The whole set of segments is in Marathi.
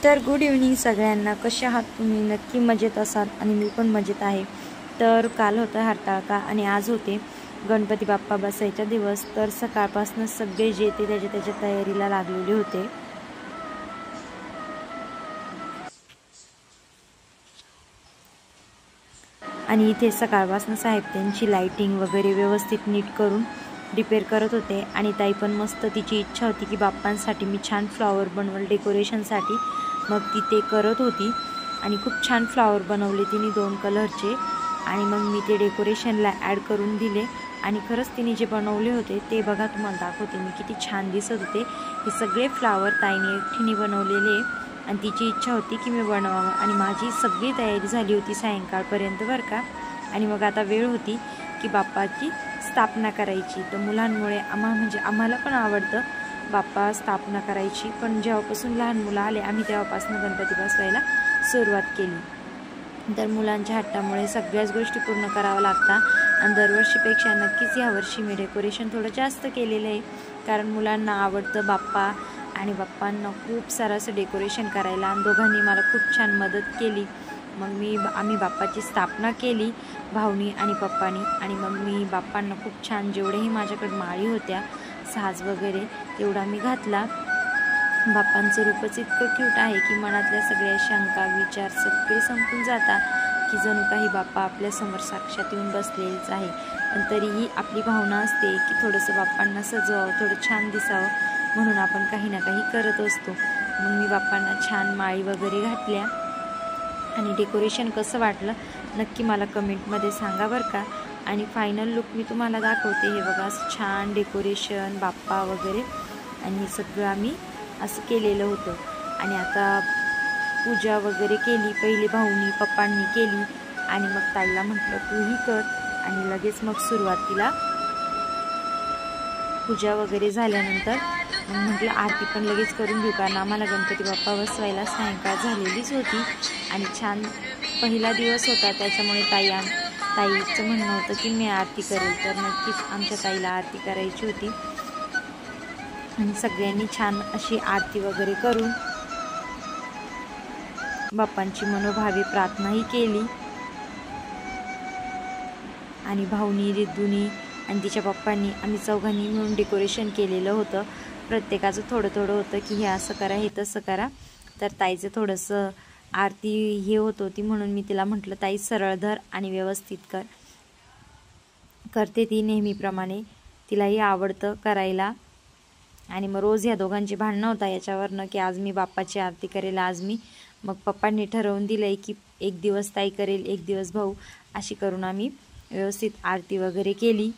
तर गुड इव्हनिंग सगळ्यांना. कसे आहात तुम्ही? नक्की मजेत असाल आणि मी पण मजेत आहे. तर काल होता हरताळका आणि आज होते गणपती बाप्पा बसायचा दिवस. तर सकाळपासून सगळे जे ते त्याच्या तयारीला लागलेले होते. आणि इथे सकाळपासून साहेब त्यांची लाईटिंग वगैरे व्यवस्थित नीट करून रिपेअर करत होते. आणि ताई पण मस्त तिची इच्छा होती की बाप्पांसाठी मी छान फ्लॉवर बनवल डेकोरेशनसाठी. मग ती ते करत होती आणि खूप छान फ्लॉवर बनवले तिने 2 कलरचे. आणि मग मी ते डेकोरेशनला ॲड करून दिले. आणि खरंच तिने जे बनवले होते ते बघा तुम्हाला दाखवते मी, किती छान दिसत होते. हे सगळे फ्लॉवर ताईने एकटीने बनवलेले आणि तिची इच्छा होती की मी बनवावं. आणि माझी सगळी तयारी झाली होती सायंकाळपर्यंत बरं का. आणि मग आता वेळ होती की बाप्पाची स्थापना करायची. तर मुलांमुळे आम्हाला पण आवडतं बाप्पा स्थापना करायची. पण जेव्हापासून लहान मुलं आले आम्ही तेव्हापासून गणपती बसवायला सुरुवात केली. तर मुलांच्या हट्टामुळे सगळ्याच गोष्टी पूर्ण कराव्या लागतात. आणि दरवर्षीपेक्षा नक्कीच यावर्षी मी डेकोरेशन थोडं जास्त केलेलं आहे. कारण मुलांना आवडतं बाप्पा आणि बाप्पांना खूप सारं असं डेकोरेशन करायला. आणि दोघांनी मला खूप छान मदत केली. मग आम्ही बाप्पाची स्थापना केली भाऊनी आणि पप्पानी. आणि मग मी बाप्पांना खूप छान जेवढेही माझ्याकडे माळी होत्या साज वगैरे तेवढा मी घातला. बाप्पांचं रूपच इतकं क्यूट आहे की मनातल्या सगळ्या शंका विचार सगळे संपून जातात की जणू काही बाप्पा आपल्यासमोर साक्षात येऊन बसलेलेच आहे. पण तरीही आपली भावना असते की थोडंसं बाप्पांना सजवावं, थोडं छान दिसावं, म्हणून आपण काही ना काही करत असतो. मग मी बाप्पांना छान माळी वगैरे घातल्या. आणि डेकोरेशन कसं वाटलं नक्की मला कमेंटमध्ये सांगा बरं का. आणि फायनल लुक मी तुम्हाला दाखवते. हे बघा छान डेकोरेशन बाप्पा वगैरे आणि सगळं आम्ही असं केलेलं होतं. आणि आता पूजा वगैरे केली. पहिले भाऊनी पप्पांनी केली आणि मग ताईला म्हटलं तूही कर. आणि लगेच मग सुरुवातीला पूजा वगैरे झाल्यानंतर मग म्हटलं आरती पण लगेच करून घेऊ. कारण आम्हाला गणपती बाप्पा बसवायला सायंकाळ झालेलीच होती आणि छान पहिला दिवस होता. त्याच्यामुळे ताईचं म्हणणं होतं की मी आरती करेल. तर नक्कीच आमच्या ताईला आरती करायची होती. आणि सगळ्यांनी छान अशी आरती वगैरे करून बाप्पांची मनोभावे प्रार्थनाही केली. आणि भाऊनी रिद्धूनी आणि तिच्या पप्पांनी आम्ही चौघांनी मिळून डेकोरेशन केलेलं होतं. प्रत्येकाचं थोडं थोडं होतं की हे असं करा हे तसं करा. तर ताईचं थोडंसं आरती हे होत होती म्हणून मी तिला म्हटलं ताई सरळ धर आणि व्यवस्थित करते ती नेहमीप्रमाणे. तिलाही आवडतं करायला. आणि मग रोज ह्या दोघांची भांडणं होता याच्यावरनं की आज मी बाप्पाची आरती करेल आज मी. मग पप्पांनी ठरवून दिलं आहे की एक दिवस ताई करेल एक दिवस भाऊ, अशी करून आम्ही व्यवस्थित आरती वगैरे केली.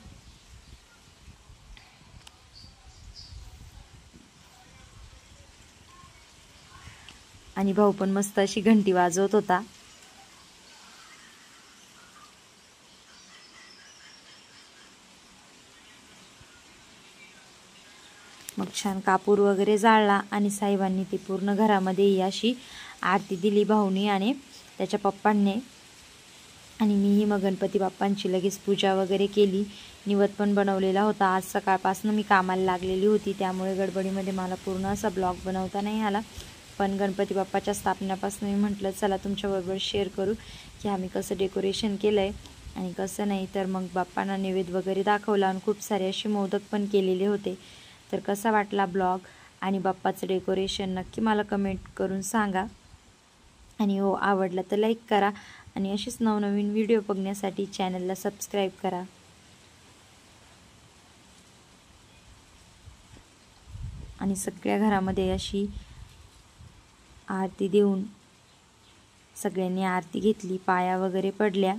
आणि भाऊ पण मस्त अशी घंटी वाजवत होता. मग छान कापूर वगैरे जाळला आणि साहेबांनी ती पूर्ण घरामध्ये अशी आरती दिली भाऊनी आणि त्याच्या पप्पांनी. आणि मीही मग गणपती बाप्पांची लगेच पूजा वगैरे केली. निवद पण बनवलेला होता. आज सकाळपासून मी कामाला लागलेली होती त्यामुळे गडबडीमध्ये मला पूर्ण असा ब्लॉग बनवता नाही आला. पण गणपती बाप्पाच्या स्थापनेपासून मी म्हटलं चला तुमच्याबरोबर शेअर करू की आम्ही कसं डेकोरेशन केलं आहे आणि कसं नाही. तर मग बाप्पांना नैवेद्य वगैरे दाखवला आणि खूप सारे असे मोदक पण केलेले होते. तर कसा वाटला ब्लॉग आणि बाप्पाचं डेकोरेशन नक्की मला कमेंट करून सांगा. आणि हो आवडला तर लाईक करा आणि अशीच नवनवीन व्हिडिओ बघण्यासाठी चॅनलला सबस्क्राईब करा. आणि सगळ्या घरामध्ये अशी आरती देऊन सगळ्यांनी आरती घेतली, पाया वगैरे पडल्या.